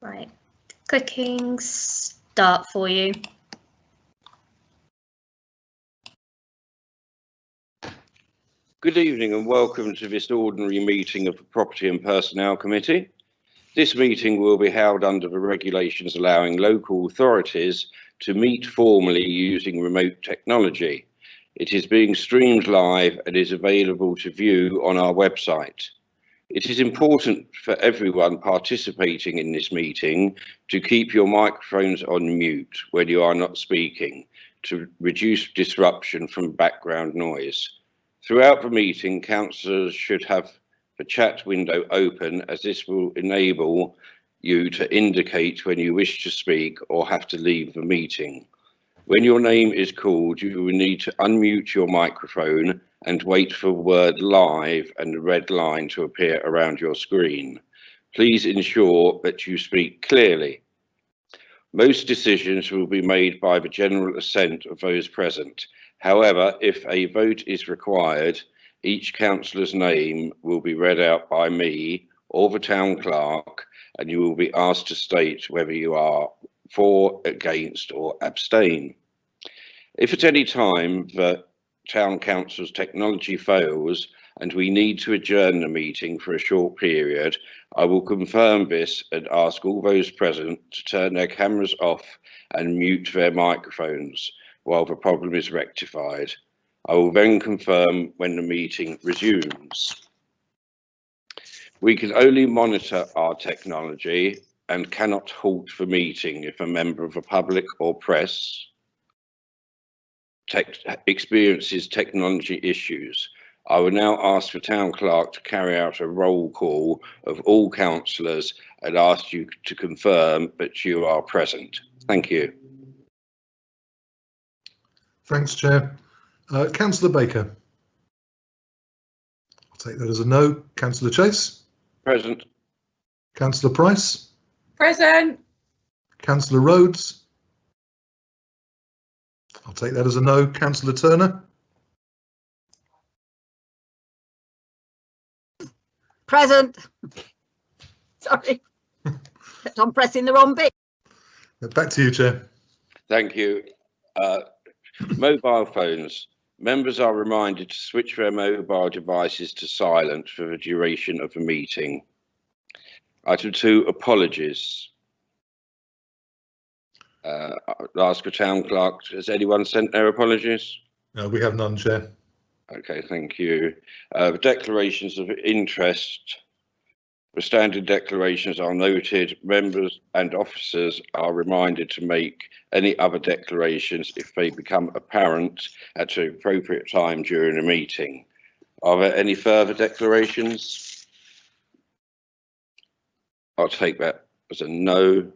Right, clicking start for you. Good evening and welcome to this ordinary meeting of the Property and Personnel Committee. This meeting will be held under the regulations allowing local authorities to meet formally using remote technology. It is being streamed live and is available to view on our website. It is important for everyone participating in this meeting to keep your microphones on mute when you are not speaking to reduce disruption from background noise. Throughout the meeting, councillors should have the chat window open, as this will enable you to indicate when you wish to speak or have to leave the meeting. When your name is called, you will need to unmute your microphone and wait for the word live and the red line to appear around your screen. Please ensure that you speak clearly. Most decisions will be made by the general assent of those present. However, if a vote is required, each councillor's name will be read out by me or the town clerk, and you will be asked to state whether you are for, against, or abstain. If at any time the town council's technology fails and we need to adjourn the meeting for a short period, I will confirm this and ask all those present to turn their cameras off and mute their microphones while the problem is rectified. I will then confirm when the meeting resumes. We can only monitor our technology and cannot halt the meeting if a member of the public or press experiences technology issues. I will now ask the town clerk to carry out a roll call of all councillors and ask you to confirm that you are present. Thank you. Thanks, Chair. Councillor Baker. I'll take that as a no. Councillor Chase. Present. Councillor Price. Present. Councillor Rhodes. I'll take that as a no. Councillor Turner. Present. Sorry, I'm pressing the wrong bit. Back to you, Chair. Thank you. Mobile phones. Members are reminded to switch their mobile devices to silent for the duration of the meeting. Item 2, apologies. I'll ask the town clerk, has anyone sent their apologies? No, we have none, Chair. Okay, thank you. The declarations of interest. The standard declarations are noted. Members and officers are reminded to make any other declarations if they become apparent at an appropriate time during a meeting. Are there any further declarations? I'll take that as a no.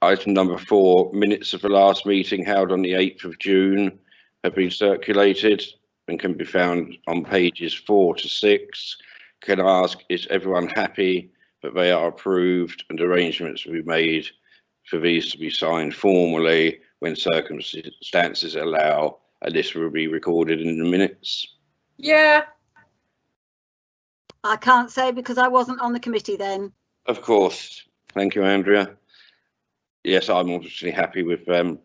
Item number 4, minutes of the last meeting held on the 8th of June have been circulated and can be found on pages 4 to 6. Can I ask, is everyone happy that they are approved and arrangements will be made for these to be signed formally when circumstances allow, and this will be recorded in the minutes? Yeah. I can't say because I wasn't on the committee then. Of course. Thank you, Andrea. Yes, I'm obviously happy with them.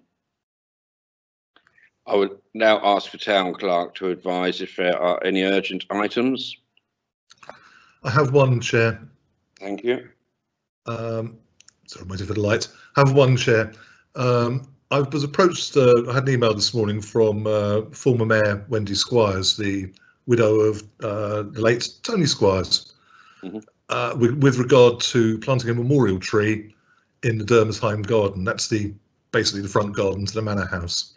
I would now ask the town clerk to advise if there are any urgent items. I have one, Chair. Thank you. Sorry, I'm waiting for the light. Have one, Chair. I was approached, I had an email this morning from former Mayor Wendy Squires, the widow of the late Tony Squires, with regard to planting a memorial tree in the Dermersheim garden. That's basically the front garden to the manor house.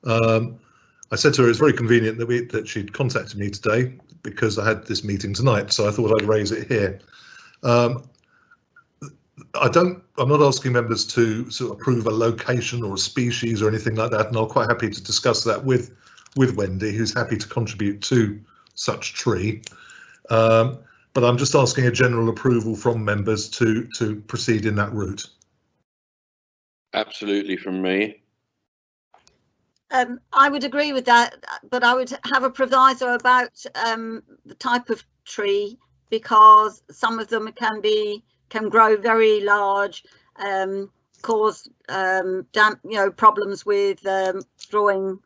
I said to her it's very convenient that she'd contacted me today because I had this meeting tonight, so I thought I'd raise it here. I'm not asking members to sort of approve a location or a species or anything like that, and I'm quite happy to discuss that with Wendy, who's happy to contribute to such tree. But I'm just asking a general approval from members to proceed in that route. Absolutely, from me. I would agree with that, but I would have a proviso about the type of tree, because some of them can be can grow very large, cause damp, problems with drawing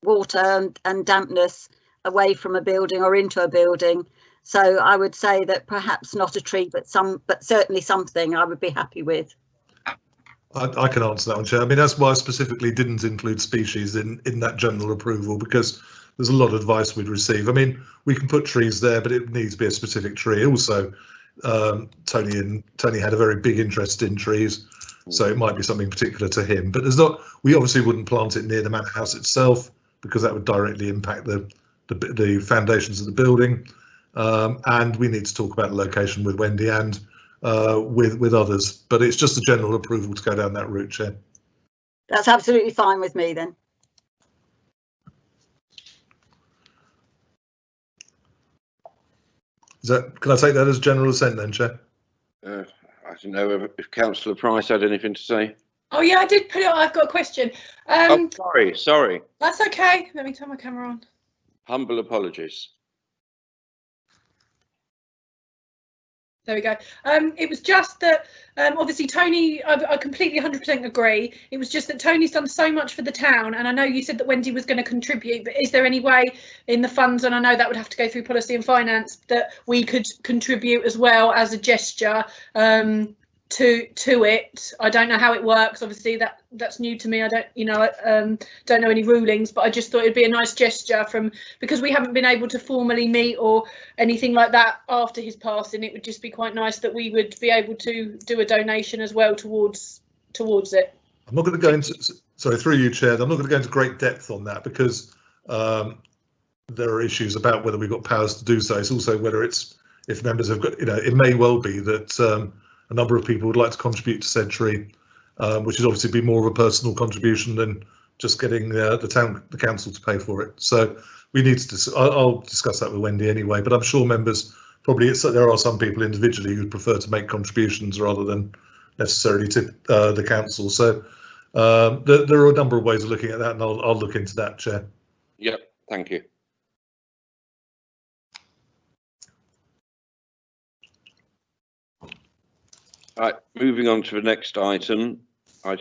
water and dampness away from a building or into a building. So I would say that perhaps not a tree, but certainly something I would be happy with. I can answer that one, Chair. I mean, that's why I specifically didn't include species in that general approval, because there's a lot of advice we'd receive. I mean, we can put trees there, but it needs to be a specific tree. Also, Tony had a very big interest in trees, so it might be something particular to him. But there's not. We obviously wouldn't plant it near the manor house itself, because that would directly impact the foundations of the building. And we need to talk about the location with Wendy and with others. But it's just a general approval to go down that route, Chair. That's absolutely fine with me then. Can I take that as general assent then, Chair? I don't know if Councillor Price had anything to say. Oh yeah, I did put it on. I've got a question. Oh, sorry. That's okay. Let me turn my camera on. Humble apologies. There we go. It was just that obviously Tony, I completely 100% agree. It was just that Tony's done so much for the town, and I know you said that Wendy was going to contribute, but is there any way in the funds, and I know that would have to go through policy and finance, that we could contribute as well as a gesture to it? I don't know how it works. Obviously that's new to me. I don't know any rulings, but I just thought it'd be a nice gesture because we haven't been able to formally meet or anything like that after his passing. It would just be quite nice that we would be able to do a donation as well towards it. I'm not going to go into, sorry, through you, Chair, I'm not going to go into great depth on that, because there are issues about whether we've got powers to do so. It's also whether if members have got, it may well be that a number of people would like to contribute to said tree, which would obviously be more of a personal contribution than just getting the council to pay for it. So we need to. I'll discuss that with Wendy anyway. But I'm sure members there are some people individually who'd prefer to make contributions rather than necessarily to the council. So there are a number of ways of looking at that, and I'll look into that, Chair. Yep. Thank you. Right, moving on to the next item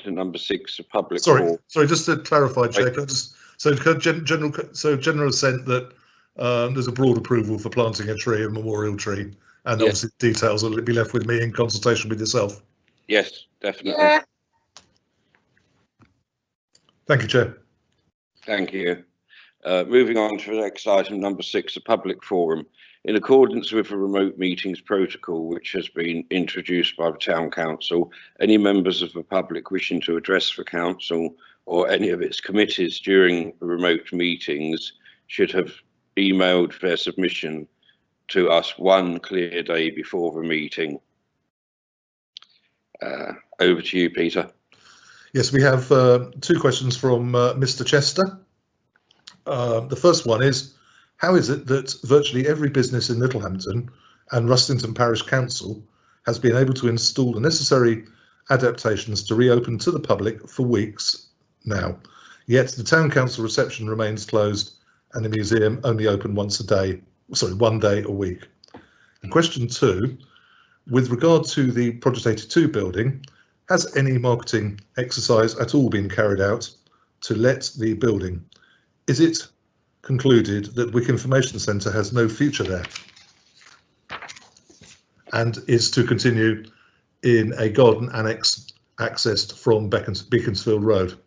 number 6, the public. Sorry, just to clarify, Chair, general assent that there's a broad approval for planting a tree, a memorial tree, and yes, obviously details will be left with me in consultation with yourself. Yes, definitely. Yeah. Thank you, Chair. Thank you. Moving on to the next item, number 6, the public forum. In accordance with the remote meetings protocol, which has been introduced by the Town Council, any members of the public wishing to address the Council or any of its committees during the remote meetings should have emailed their submission to us one clear day before the meeting. Over to you, Peter. Yes, we have 2 questions from Mr. Chester. The first one is, how is it that virtually every business in Littlehampton and Rustington Parish Council has been able to install the necessary adaptations to reopen to the public for weeks now, yet the Town Council reception remains closed and the museum only open one day a week? And question 2, with regard to the Project 82 building, has any marketing exercise at all been carried out to let the building? Is it concluded that Wick Information Centre has no future there and is to continue in a garden annex accessed from Beaconsfield Road?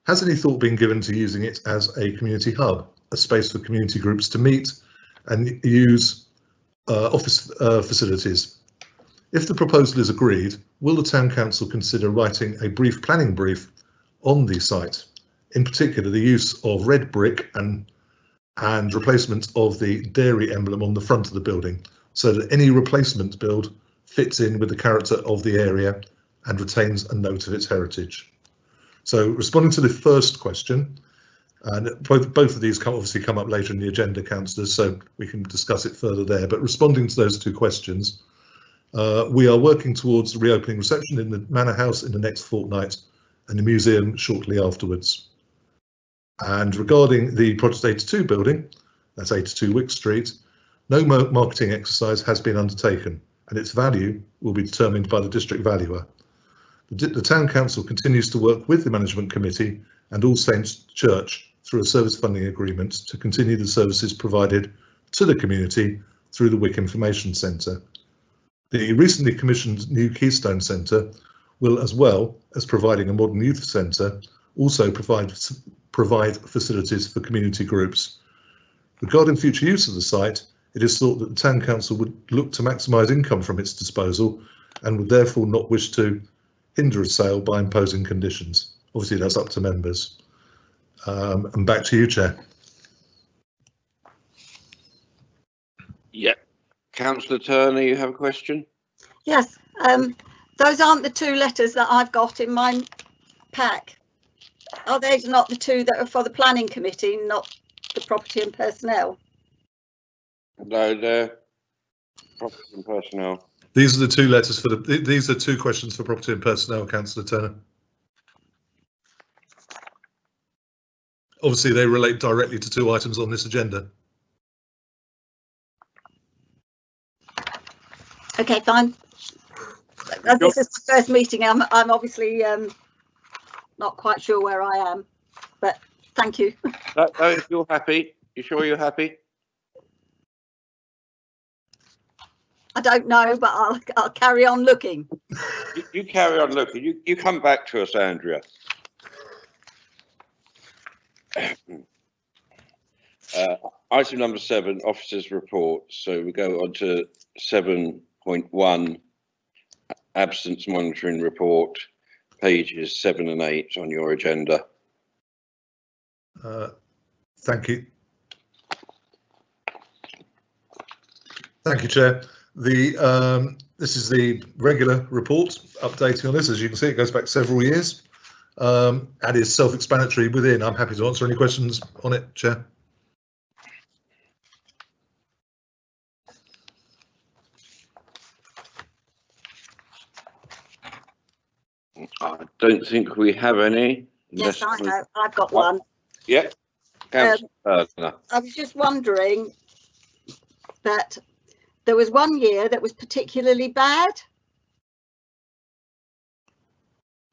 Has any thought been given to using it as a community hub, a space for community groups to meet and use office facilities? If the proposal is agreed, will the Town Council consider writing a brief planning brief on the site? In particular, the use of red brick and replacement of the dairy emblem on the front of the building, so that any replacement build fits in with the character of the area and retains a note of its heritage. So, responding to the first question, and both of these obviously come up later in the agenda, councillors, so we can discuss it further there. But responding to those 2 questions, we are working towards the reopening reception in the Manor House in the next fortnight and the museum shortly afterwards. And regarding the Project 82 building, that's 82 Wick Street, No marketing exercise has been undertaken, and its value will be determined by the district valuer. The Town Council continues to work with the Management Committee and All Saints Church through a service funding agreement to continue the services provided to the community through the Wick Information Centre. The recently commissioned new Keystone Centre will, as well as providing a modern youth centre, also provide facilities for community groups. Regarding future use of the site, it is thought that the Town Council would look to maximise income from its disposal and would therefore not wish to hinder a sale by imposing conditions. Obviously, that's up to members. And back to you, Chair. Yeah. Councillor Turner, you have a question? Yes, those aren't the two letters that I've got in my pack. Are those not the two that are for the Planning Committee, not the Property and Personnel? No, they're Property and Personnel. These are the two letters for the. These are two questions for Property and Personnel, Councillor Turner. Obviously, they relate directly to two items on this agenda. Okay, fine. As this is the first meeting, I'm obviously not quite sure where I am, but thank you. No, if you're happy, you sure you're happy? I don't know, but I'll carry on looking. You carry on looking. You come back to us, Andrea. Item number 7, officers' report. So we go on to 7.1, absence monitoring report, pages 7 and 8 on your agenda. Thank you. Thank you, Chair. This is the regular report updating on this. As you can see, it goes back several years and is self-explanatory within. I'm happy to answer any questions on it, Chair. I don't think we have any. Yes, I know. I've got one. Yeah. I was just wondering that there was one year that was particularly bad.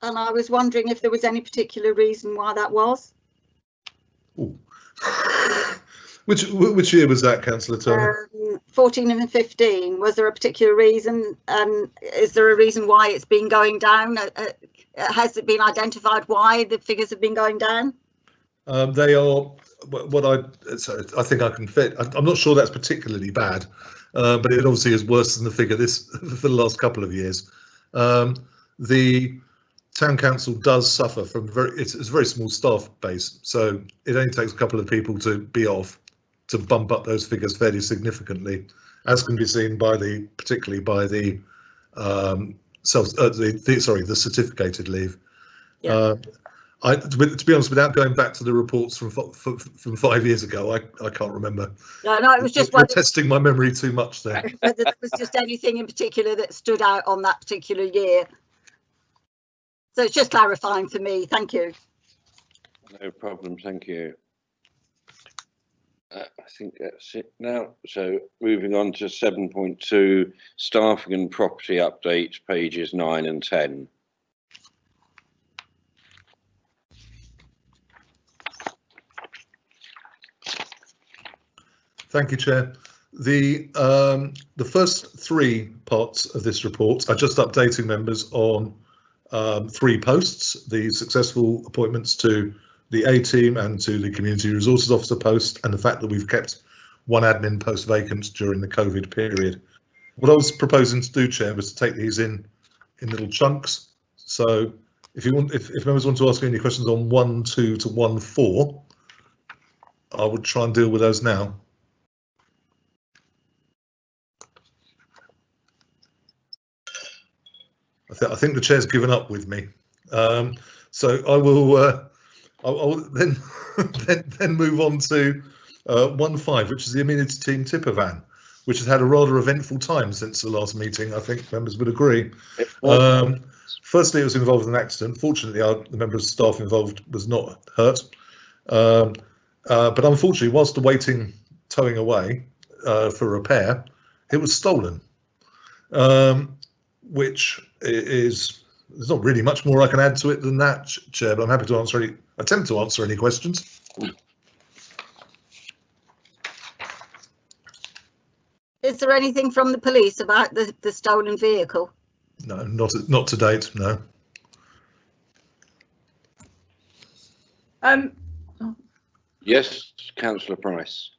And I was wondering if there was any particular reason why that was. Ooh. Which year was that, Councillor Turner? 14 and 15. Was there a particular reason? Is there a reason why it's been going down? Has it been identified why the figures have been going down? They are I think I can fit. I'm not sure that's particularly bad, but it obviously is worse than the figure for the last couple of years. The Town Council does suffer from it's a very small staff base, so it only takes a couple of people to be off to bump up those figures fairly significantly, as can be seen by particularly by the the certificated leave. Yeah. To be honest, without going back to the reports from 5 years ago, I can't remember. No, it was just testing my memory too much there. Whether there was just anything in particular that stood out on that particular year. So it's just clarifying for me. Thank you. No problem. Thank you. I think that's it now. So moving on to 7.2, staffing and property update, pages 9 and 10. Thank you, Chair. The first 3 parts of this report are just updating members on 3 posts: the successful appointments to the A team and to the Community Resources Officer post, and the fact that we've kept 1 admin post vacant during the COVID period. What I was proposing to do, Chair, was to take these in little chunks. So if members want to ask any questions on 1.2 to 1.4, I would try and deal with those now. I think the chair's given up with me, so I will then move on to 1.5, which is the amenity team tipper van, which has had a rather eventful time since the last meeting. I think members would agree. Firstly, it was involved in an accident. Fortunately, the member of staff involved was not hurt, but unfortunately, whilst awaiting towing away, for repair, it was stolen, which is, there's not really much more I can add to it than that, Chair, but I'm happy to attempt to answer any questions. Is there anything from the police about the stolen vehicle? No, not to date, no. Yes, Councillor Price.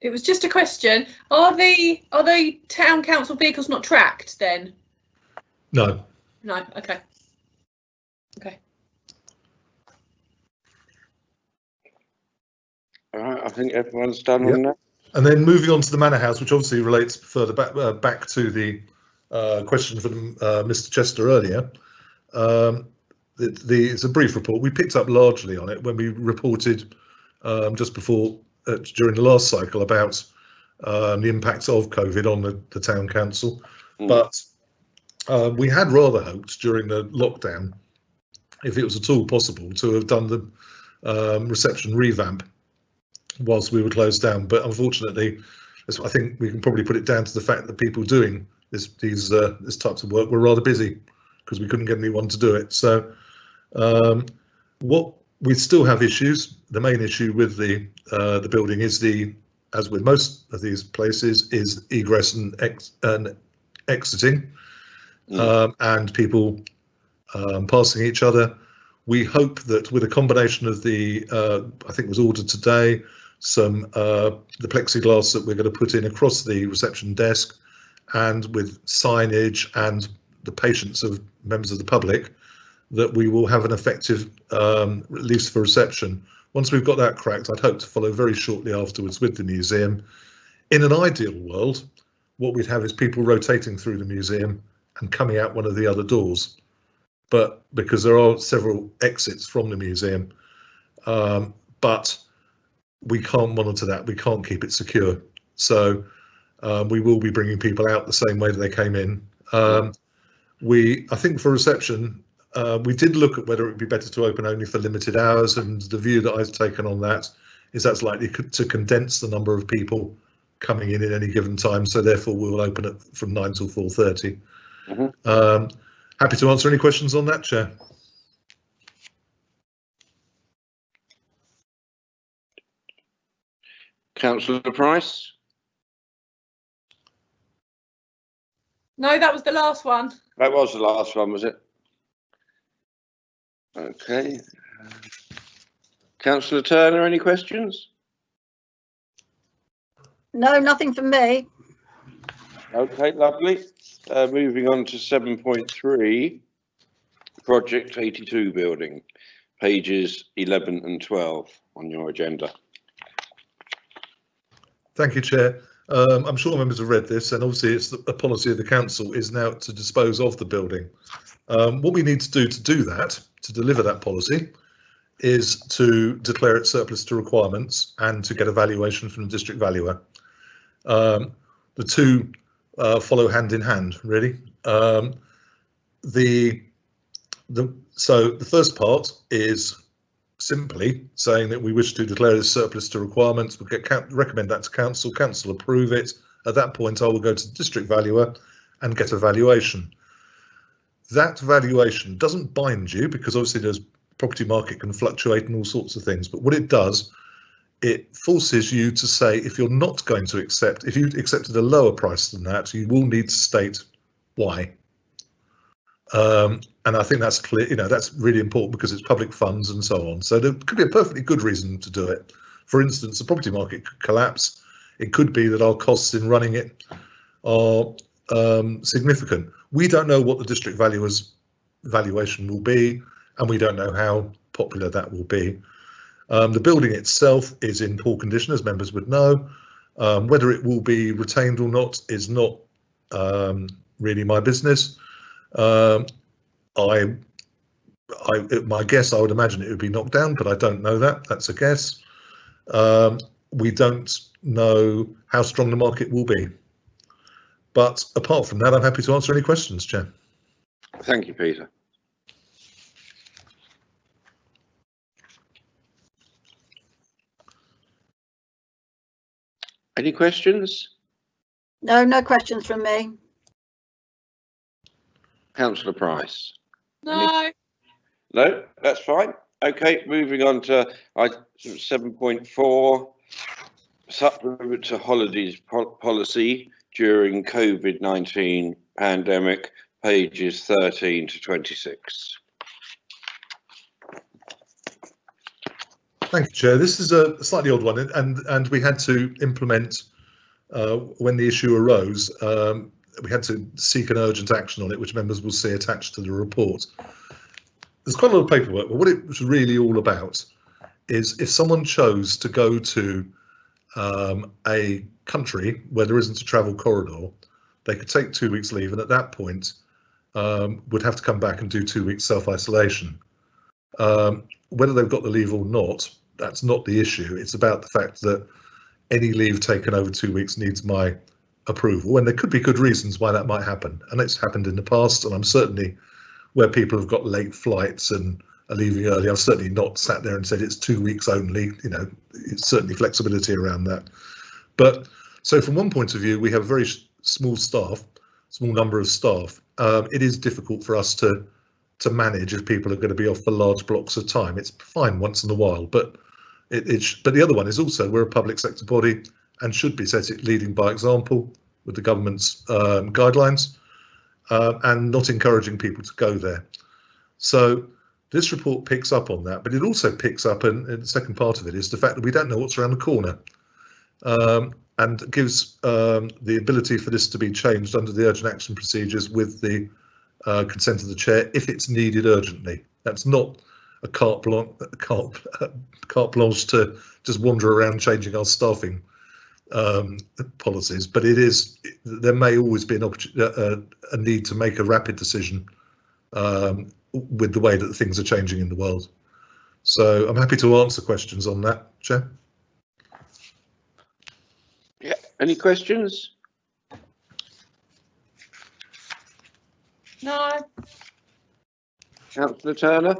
It was just a question. Are the town council vehicles not tracked then? No. No. Okay. Okay. All right, I think everyone's done Yep. on that. And then moving on to the Manor House, which obviously relates further back to the question from Mr. Chester earlier. It's a brief report. We picked up largely on it when we reported just before, during the last cycle, about the impacts of COVID on the town council. But we had rather hoped during the lockdown, if it was at all possible, to have done the reception revamp whilst we were closed down. But unfortunately, I think we can probably put it down to the fact that people doing this types of work were rather busy because we couldn't get anyone to do it. So what we still have issues. The main issue with the building is as with most of these places, is egress and exiting, and people passing each other. We hope that with a combination of I think it was ordered today, the plexiglass that we're going to put in across the reception desk, and with signage and the patience of members of the public, that we will have an effective lease for reception. Once we've got that cracked, I'd hope to follow very shortly afterwards with the museum. In an ideal world, what we'd have is people rotating through the museum and coming out one of the other doors. But because there are several exits from the museum, but we can't monitor that, we can't keep it secure. So we will be bringing people out the same way that they came in. I think for reception, we did look at whether it would be better to open only for limited hours, and the view that I've taken on that is that's likely to condense the number of people coming in at any given time. So therefore, we will open it from 9 till 4:30. Happy to answer any questions on that, Chair. Councillor Price? No, that was the last one. That was the last one, was it? Okay. Councillor Turner, any questions? No, nothing from me. Okay, lovely. Moving on to 7.3, Project 82 building, pages 11 and 12 on your agenda. Thank you, Chair. I'm sure members have read this, and obviously it's a policy of the council is now to dispose of the building. What we need to do that, to deliver that policy, is to declare it surplus to requirements and to get a valuation from the district valuer. The two follow hand in hand, really. So the first part is simply saying that we wish to declare this surplus to requirements. We'll recommend that to council. Council approve it. At that point, I will go to the district valuer and get a valuation. That valuation doesn't bind you, because obviously there's property market can fluctuate and all sorts of things. But what it does, it forces you to say, if you're not going to accept, if you accepted a lower price than that, you will need to state why. And I think that's clear, that's really important because it's public funds and so on. So there could be a perfectly good reason to do it. For instance, the property market could collapse. It could be that our costs in running it are significant. We don't know what the district valuer's valuation will be, and we don't know how popular that will be. The building itself is in poor condition, as members would know. Whether it will be retained or not is not really my business. My guess, I would imagine it would be knocked down, but I don't know that. That's a guess. We don't know how strong the market will be. But apart from that, I'm happy to answer any questions, Chair. Thank you, Peter. Any questions? No, no questions from me. Councillor Price? No. No, that's fine. Okay, moving on to item 7.4, supplement to holidays policy during COVID-19 pandemic, pages 13 to 26. Thank you, Chair. This is a slightly odd one, and we had to implement when the issue arose. We had to seek an urgent action on it, which members will see attached to the report. There's quite a lot of paperwork, but what it was really all about is if someone chose to go to a country where there isn't a travel corridor, they could take 2 weeks leave, and at that point would have to come back and do 2 weeks self-isolation. Whether they've got the leave or not, that's not the issue. It's about the fact that any leave taken over 2 weeks needs my approval, and there could be good reasons why that might happen, and it's happened in the past, and I'm certainly, where people have got late flights and are leaving early, I've certainly not sat there and said it's 2 weeks only. You know, it's certainly flexibility around that. But so from one point of view, we have very small number of staff. It is difficult for us to manage if people are going to be off for large blocks of time. It's fine once in a while, but but the other one is also we're a public sector body and should be leading by example with the government's guidelines and not encouraging people to go there. So this report picks up on that, but it also picks up, and the second part of it is the fact that we don't know what's around the corner, and gives the ability for this to be changed under the urgent action procedures with the consent of the chair if it's needed urgently. That's not a carte blanche to just wander around changing our staffing policies, but it is, there may always be a need to make a rapid decision with the way that things are changing in the world. So I'm happy to answer questions on that, Chair. Yeah, any questions? No. Councillor Turner?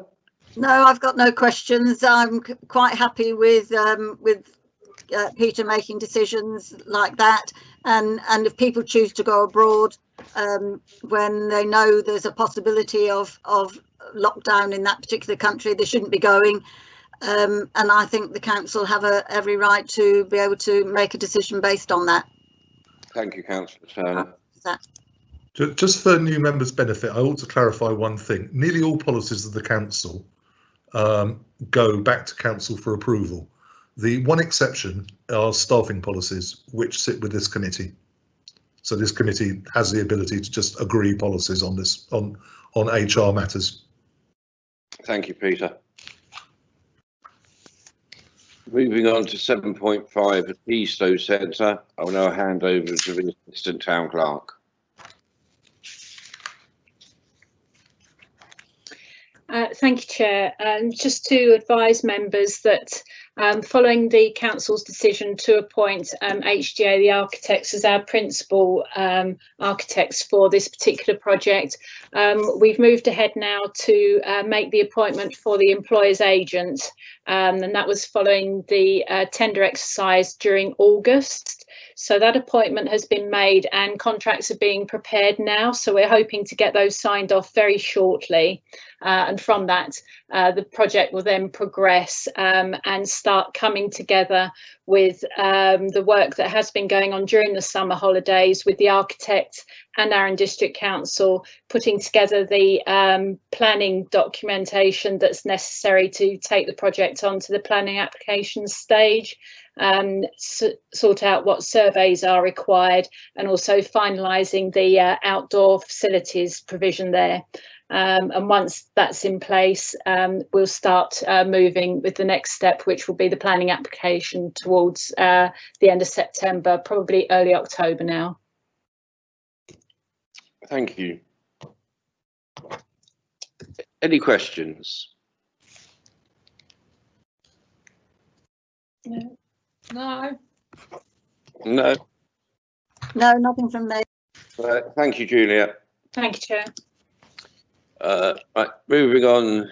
No, I've got no questions. I'm quite happy with Peter making decisions like that, and if people choose to go abroad when they know there's a possibility of lockdown in that particular country, they shouldn't be going. And I think the council have every right to be able to make a decision based on that. Thank you, Councillor Turner. Just for new members' benefit, I ought to clarify one thing. Nearly all policies of the council go back to council for approval. The one exception are staffing policies, which sit with this committee. So this committee has the ability to just agree policies on this, on HR matters. Thank you, Peter. Moving on to 7.5 at Eastow Centre, I will now hand over to the Assistant Town Clerk. Thank you, Chair. Just to advise members that following the Council's decision to appoint HDA, the architects, as our principal architects for this particular project, we've moved ahead now to make the appointment for the employer's agent, and that was following the tender exercise during August. So that appointment has been made and contracts are being prepared now. So we're hoping to get those signed off very shortly. And from that, the project will then progress and start coming together with the work that has been going on during the summer holidays with the architect and Arran District Council, putting together the planning documentation that's necessary to take the project on to the planning application stage, sort out what surveys are required, and also finalising the outdoor facilities provision there. And once that's in place, we'll start moving with the next step, which will be the planning application towards the end of September, probably early October now. Thank you. Any questions? No. No. No, nothing from me. Thank you, Julia. Thank you, Chair. Right, moving on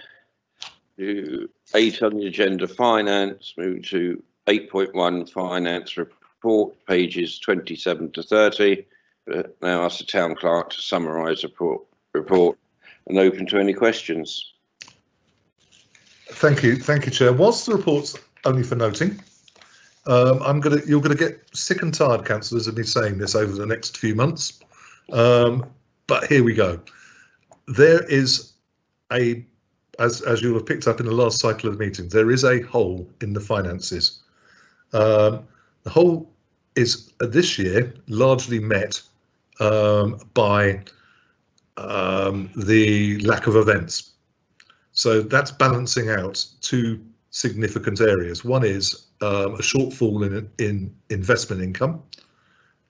to 8 on the agenda, finance. Move to 8.1, finance report, pages 27 to 30. Now ask the town clerk to summarise the report and open to any questions. Thank you, Chair. Whilst the report's only for noting, you're gonna get sick and tired, councillors, of me saying this over the next few months. But here we go. There is as you'll have picked up in the last cycle of meetings, there is a hole in the finances. The hole is this year largely met by the lack of events. So that's balancing out two significant areas. One is a shortfall in investment income,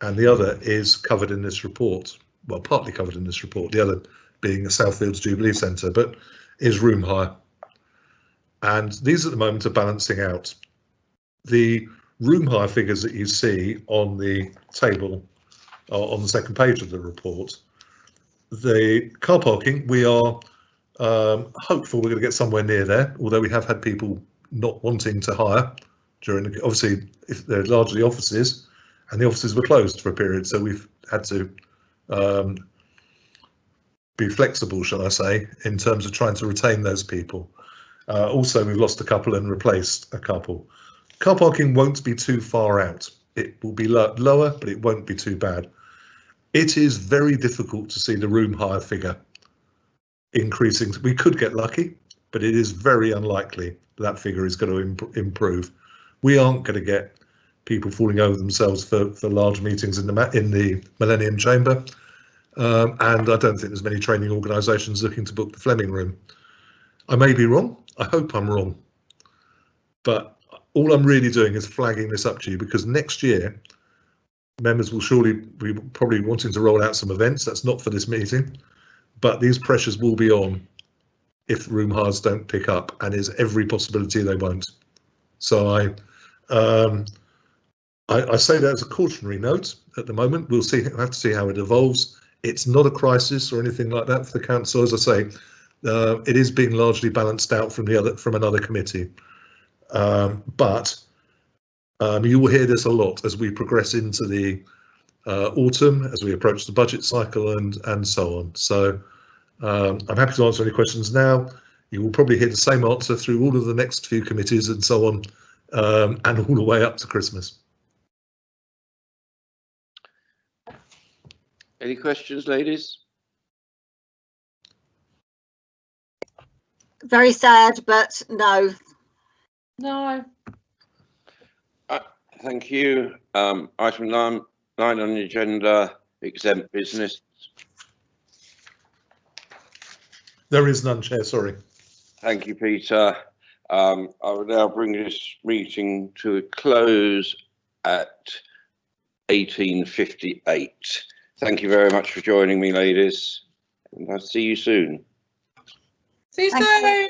and the other is covered in this report. Well, partly covered in this report, the other being the Southfields Jubilee Centre, but is room hire. And these at the moment are balancing out. The room hire figures that you see on the table on the second page of the report, the car parking, we are hopeful we're going to get somewhere near there, although we have had people not wanting to hire during the, obviously if they're largely offices, and the offices were closed for a period, so we've had to be flexible, shall I say, in terms of trying to retain those people. Also, we've lost a couple and replaced a couple. Car parking won't be too far out. It will be lower, but it won't be too bad. It is very difficult to see the room hire figure increasing. We could get lucky, but it is very unlikely that figure is going to improve. We aren't going to get people falling over themselves for large meetings in the Millennium Chamber, and I don't think there's many training organisations looking to book the Fleming Room. I may be wrong. I hope I'm wrong, but all I'm really doing is flagging this up to you, because next year members will surely be probably wanting to roll out some events. That's not for this meeting, but these pressures will be on if room hires don't pick up, and there's every possibility they won't. So I say that as a cautionary note at the moment. We'll see. We'll have to see how it evolves. It's not a crisis or anything like that for the council. As I say, it is being largely balanced out from another committee. But you will hear this a lot as we progress into the autumn, as we approach the budget cycle and so on. So I'm happy to answer any questions now. You will probably hear the same answer through all of the next few committees and so on, and all the way up to Christmas. Any questions, ladies? Very sad, but no. No. Thank you. Item 9 on the agenda, exempt business. There is none, Chair, sorry. Thank you, Peter. I will now bring this meeting to a close at 18:58. Thank you very much for joining me, ladies, and I'll see you soon. See you Thank you. soon.